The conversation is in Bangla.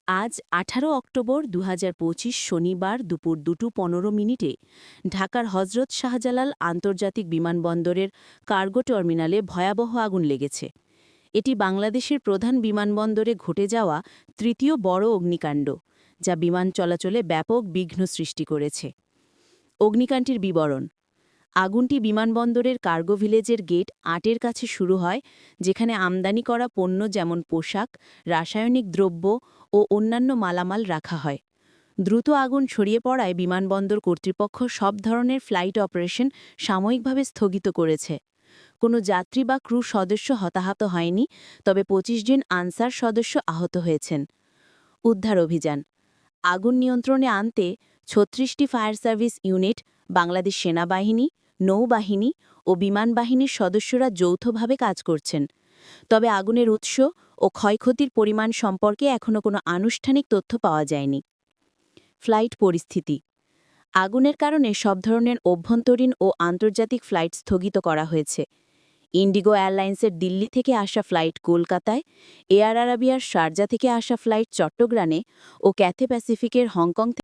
আজ ১৮ অক্টোবর ২০২৫ শনিবার দুপুর ২:১৫ ঢাকার হজরত শাহজালাল আন্তর্জাতিক বিমানবন্দরের কার্গো টার্মিনালে ভয়াবহ আগুন লেগেছে। এটি বাংলাদেশের প্রধান বিমানবন্দরে ঘটে যাওয়া তৃতীয় বড় অগ্নিকাণ্ড, যা বিমান চলাচলে ব্যাপক বিঘ্ন সৃষ্টি করেছে। অগ্নিকাণ্ডের বিবরণ: আগুনটি বিমানবন্দরের কার্গো ভিলেজের গেট ৮-এর কাছে শুরু হয়, যেখানে আমদানি করা পণ্য যেমন পোশাক, রাসায়নিক দ্রব্য ও অন্যান্য মালামাল রাখা হয়। দ্রুত আগুন ছড়িয়ে পড়ায় বিমানবন্দর কর্তৃপক্ষ সব ধরনের ফ্লাইট অপারেশন সাময়িকভাবে স্থগিত করেছে। কোনো যাত্রী বা ক্রু সদস্য হতাহত হয়নি, তবে ২৫ জন আনসার সদস্য আহত হয়েছেন। উদ্ধার অভিযান: আগুন নিয়ন্ত্রণে আনতে ৩৬টি ফায়ার সার্ভিস ইউনিট, বাংলাদেশ সেনাবাহিনী, নৌবাহিনী ও বিমান বাহিনীর সদস্যরা যৌথভাবে কাজ করছেন। তবে আগুনের উৎস ও ক্ষয়ক্ষতির পরিমাণ সম্পর্কে এখনও কোনো আনুষ্ঠানিক তথ্য পাওয়া যায়নি। ফ্লাইট পরিস্থিতি: আগুনের কারণে সব ধরনের অভ্যন্তরীণ ও আন্তর্জাতিক ফ্লাইট স্থগিত করা হয়েছে। ইন্ডিগো এয়ারলাইন্সের দিল্লি থেকে আসা ফ্লাইট কলকাতায়, এয়ার আরাবিয়ার শারজা থেকে আসা ফ্লাইট চট্টগ্রামে ও ক্যাথে প্যাসিফিকের হংকং